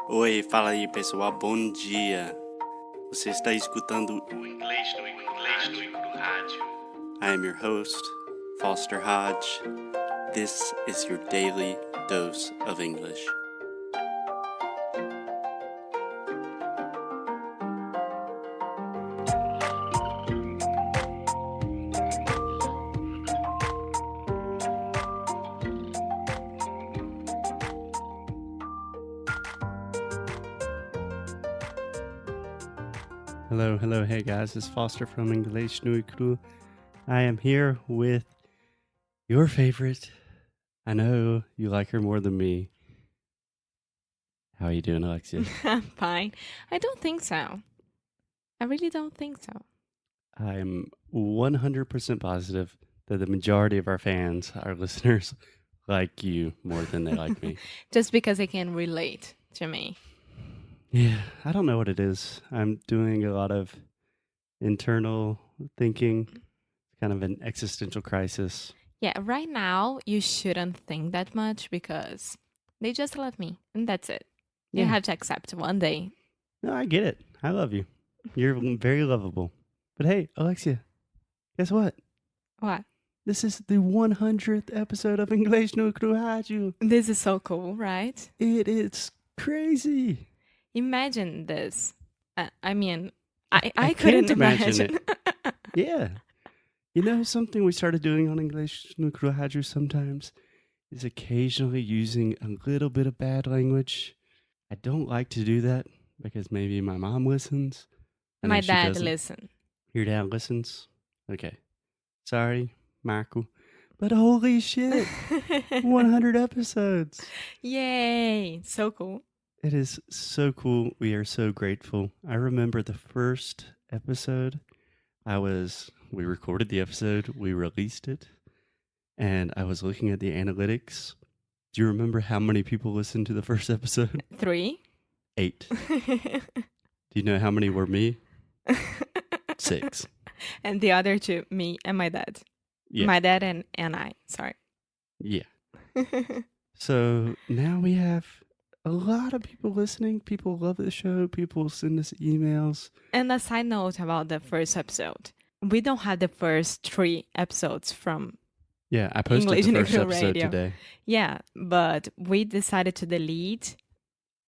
Oi, fala aí pessoal, bom dia. Você está escutando o Inglês Nu E Cru Rádio. I am your host, Foster Hodge. This is your daily dose of English. Hello, hey guys, it's Foster from Inglês Nu E Cru. I am here with your favorite. I know you like her more than me. How are you doing, Alexia? I'm fine. I don't think so. I really don't think so. I'm 100% positive that the majority of our fans, our listeners, like you more than they like me. Just because they can relate to me. Yeah, I don't know what it is. I'm doing a lot of internal thinking, kind of an existential crisis. Yeah, right now you shouldn't think that much because they just love me and that's it. You Yeah. have to accept one day. No, I get it. I love you. You're very lovable. But hey, Alexia, guess what? What? This is the 100th episode of Inglês Nu E Cru Rádio. This is so cool, right? It is crazy. Imagine this. I mean, I can't couldn't imagine imagine. Yeah. You know, something we started doing on Inglês Nu E Cru Rádio sometimes is occasionally using a little bit of bad language. I don't like to do that because maybe my mom listens. I know My she dad doesn't. listen. Your dad listens? Okay. Sorry, Michael. But holy shit, 100 episodes. Yay! So cool. It is so cool. We are so grateful. I remember the first episode. We recorded the episode, we released it, and I was looking at the analytics. Do you remember how many people listened to the first episode? 3. 8. Do you know how many were me? 6. And the other 2, me and my dad. Yeah. My dad and I. Sorry. Yeah. So now we have a lot of people listening. People love the show. People send us emails. And a side note about the first episode. We don't have the first 3 episodes from... Yeah, I posted English the Nu E first Cru episode Radio. today. Yeah, but we decided to delete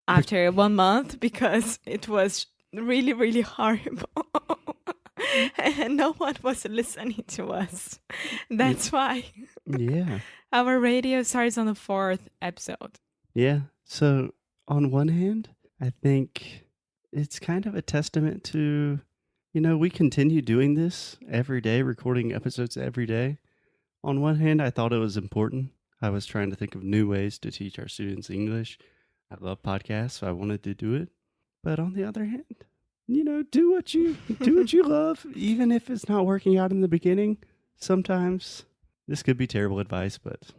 after 1 month because it was really, really horrible. And no one was listening to us. That's why Yeah. our radio starts on the 4th episode. Yeah. So on one hand, I think it's kind of a testament to, we continue doing this every day, recording episodes every day. On one hand, I thought it was important. I was trying to think of new ways to teach our students English. I love podcasts, so I wanted to do it. But on the other hand, do what you love, even if it's not working out in the beginning. Sometimes this could be terrible advice, but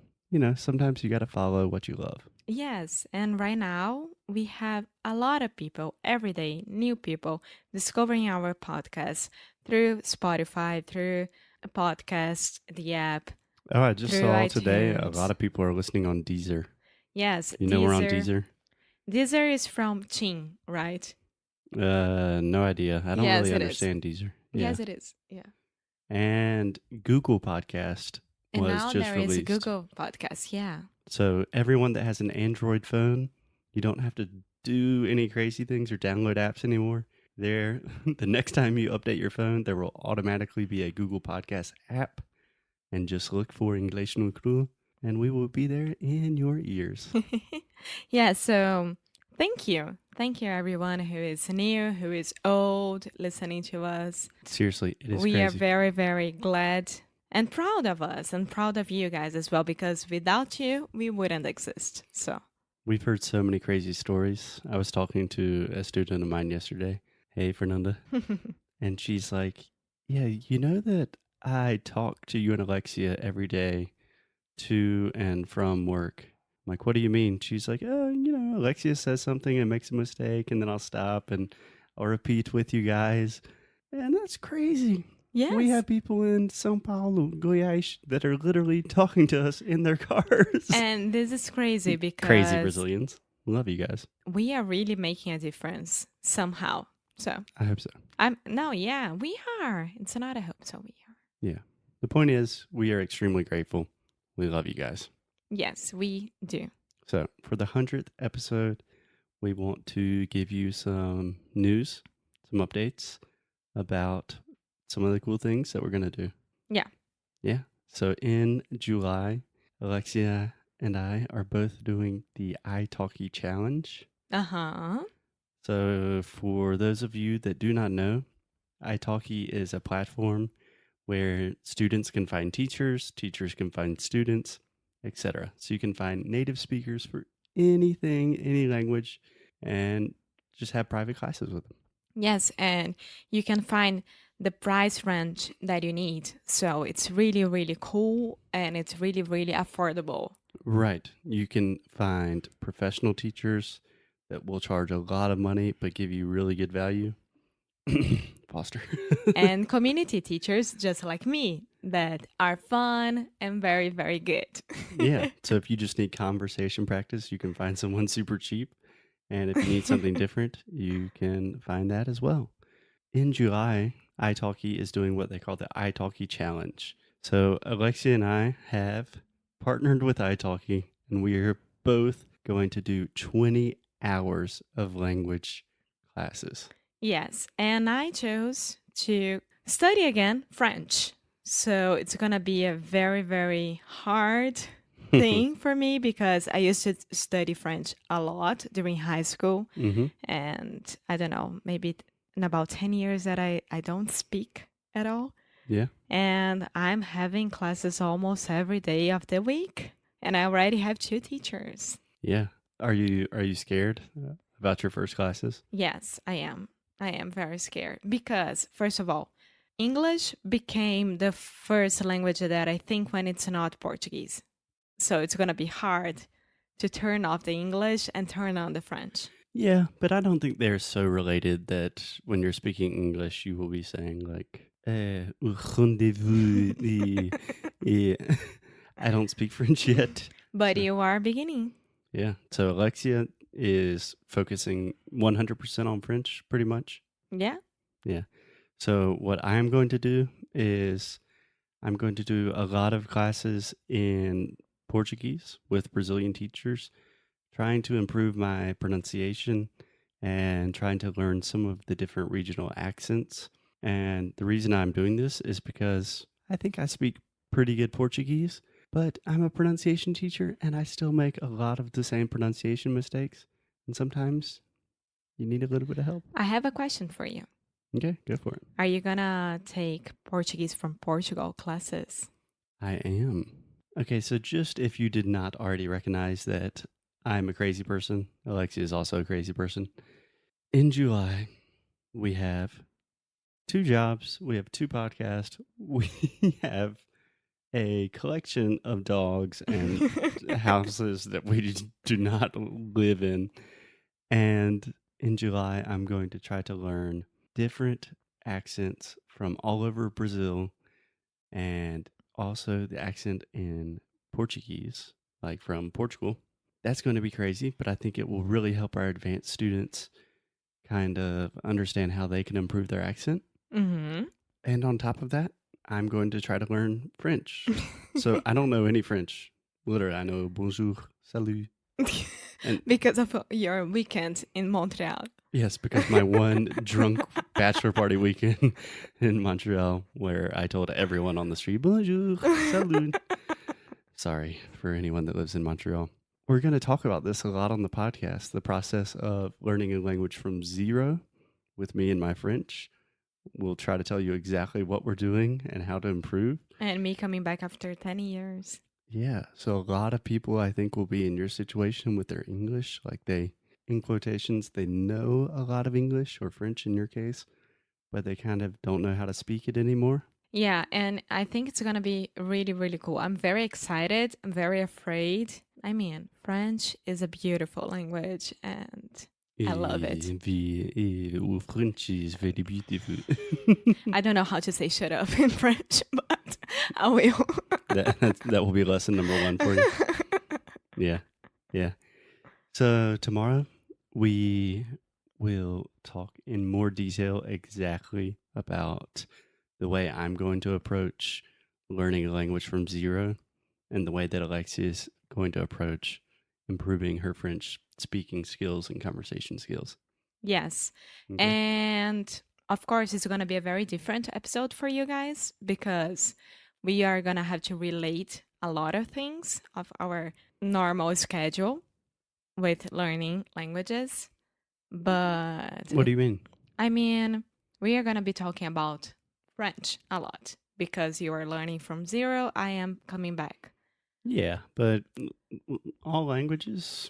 sometimes you got to follow what you love. Yes, and right now we have a lot of people every day, new people discovering our podcast through Spotify, through a podcast, the app. Oh, I just Through saw today a iTunes. lot of people are listening on Deezer. Yes, We're on Deezer? Deezer is from Chin, right? No idea. I don't Yes, really it is. understand Deezer. Yeah. Yes, it is. Yeah. And Google Podcast And was now just there released. is Google Podcast. Yeah. So everyone that has an Android phone, you don't have to do any crazy things or download apps anymore. The next time you update your phone, there will automatically be a Google Podcast app. And just look for Inglês Nu E Cru, and we will be there in your ears. Yeah, so thank you. Thank you, everyone who is new, who is old, listening to us. Seriously, it is We crazy. are very, very glad and proud of us and proud of you guys as well, because without you, we wouldn't exist. So We've heard so many crazy stories. I was talking to a student of mine yesterday. Hey, Fernanda. And she's like, yeah, you know that I talk to you and Alexia every day to and from work. I'm like, what do you mean? She's like, Alexia says something and makes a mistake, and then I'll stop and I'll repeat with you guys. And that's crazy. yes. We have people in São Paulo, Goiás, that are literally talking to us in their cars. And this is crazy because Crazy Brazilians. Love you guys. We are really making a difference somehow. So I hope so. we are. It's not a hope, so we are. Yeah. The point is, we are extremely grateful. We love you guys. Yes, we do. So for the 100th episode, we want to give you some news, some updates about some of the cool things that we're going to do. Yeah. Yeah. So in July, Alexia and I are both doing the italki challenge. Uh-huh. So for those of you that do not know, italki is a platform where students can find teachers, teachers can find students, etc. So you can find native speakers for anything, any language, and just have private classes with them. Yes, and you can find the price range that you need. So it's really, really cool, and it's really, really affordable. Right. You can find professional teachers that will charge a lot of money but give you really good value. Foster. And community teachers, just like me, that are fun and very, very good. Yeah. So if you just need conversation practice, you can find someone super cheap. And if you need something different, you can find that as well. In July, italki is doing what they call the italki challenge. So Alexia and I have partnered with italki, and we are both going to do 20 hours of language classes. Yes, and I chose to study again French. So it's going to be a very, very hard thing for me because I used to study French a lot during high school. Mm-hmm. And I don't know, maybe in about 10 years that I don't speak at all. Yeah. And I'm having classes almost every day of the week. And I already have 2 teachers. Yeah. Are you scared about your first classes? Yes, I am. I am very scared because, first of all, English became the first language that I think when it's not Portuguese. So it's going to be hard to turn off the English and turn on the French. Yeah, but I don't think they're so related that when you're speaking English, you will be saying like, rendezvous. I don't speak French yet. But you are beginning. Yeah. So Alexia is focusing 100% on French, pretty much. Yeah. Yeah. So what I'm going to do is I'm going to do a lot of classes in Portuguese with Brazilian teachers, trying to improve my pronunciation and trying to learn some of the different regional accents. And the reason I'm doing this is because I think I speak pretty good Portuguese, but I'm a pronunciation teacher and I still make a lot of the same pronunciation mistakes. And sometimes you need a little bit of help. I have a question for you. Okay, go for it. Are you going to take Portuguese from Portugal classes? I am. Okay, so just if you did not already recognize that I'm a crazy person, Alexia is also a crazy person. In July, we have 2 jobs, we have 2 podcasts, we have a collection of dogs and houses that we do not live in. And in July, I'm going to try to learn different accents from all over Brazil and also the accent in Portuguese, like from Portugal. That's going to be crazy, but I think it will really help our advanced students kind of understand how they can improve their accent. Mm-hmm. And on top of that, I'm going to try to learn French. So I don't know any French. Literally, I know bonjour, salut. And because of your weekend in Montreal. yes, because my one drunk bachelor party weekend in Montreal where I told everyone on the street, bonjour, salut. Sorry for anyone that lives in Montreal. We're going to talk about this a lot on the podcast, the process of learning a language from zero with me and my French. We'll try to tell you exactly what we're doing and how to improve. And me coming back after 10 years. Yeah. So a lot of people, I think, will be in your situation with their English. Like they, in quotations, they know a lot of English or French in your case, but they kind of don't know how to speak it anymore. Yeah, and I think it's going to be really, really cool. I'm very excited. I'm very afraid. I mean, French is a beautiful language and I love it. The French is very beautiful. I don't know how to say shut up in French, but I will. that will be lesson number 1 for you. Yeah. So tomorrow we will talk in more detail exactly about the way I'm going to approach learning a language from zero and the way that Alexia is going to approach improving her French speaking skills and conversation skills. Yes. Okay. And of course, it's going to be a very different episode for you guys because we are going to have to relate a lot of things of our normal schedule with learning languages. But What do you mean? I mean, we are going to be talking about French a lot because you are learning from zero. I am coming back. Yeah, but all languages,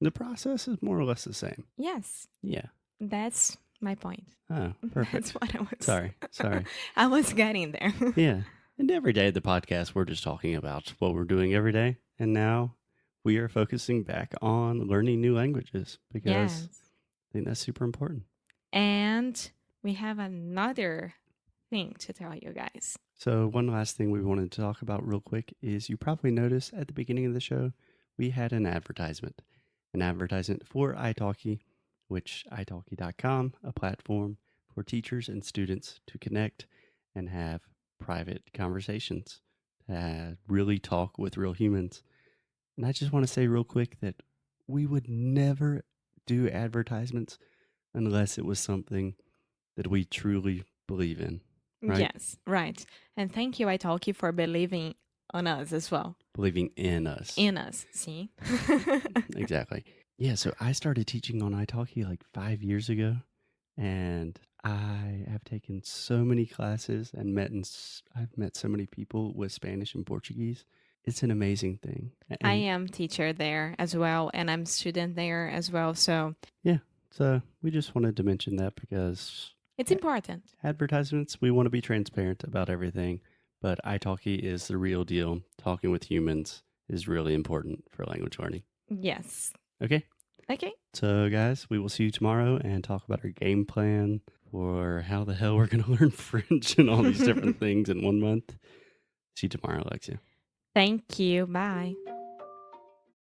the process is more or less the same. Yes, Yeah. that's my point. Oh, perfect. That's what I was. Sorry. I was getting there. Yeah. And every day of the podcast, we're just talking about what we're doing every day. And now we are focusing back on learning new languages because Yes. I think that's super important. And we have another thing to tell you guys. So one last thing we wanted to talk about real quick is you probably noticed at the beginning of the show, we had an advertisement for italki, which italki.com, a platform for teachers and students to connect and have private conversations, to really talk with real humans. And I just want to say real quick that we would never do advertisements unless it was something that we truly believe in. Right? Yes, right. And thank you, Italki, for believing on us as well. Believing in us. In us, see? Exactly. Yeah, so I started teaching on italki like 5 years ago, and I have taken so many classes and I've met so many people with Spanish and Portuguese. It's an amazing thing. I am teacher there as well, and I'm student there as well. So So we just wanted to mention that because it's important. advertisements, we want to be transparent about everything, but italki is the real deal. Talking with humans is really important for language learning. Yes. Okay? Okay. So, guys, we will see you tomorrow and talk about our game plan for how the hell we're going to learn French and all these different things in 1 month. See you tomorrow, Alexia. Thank you. Bye.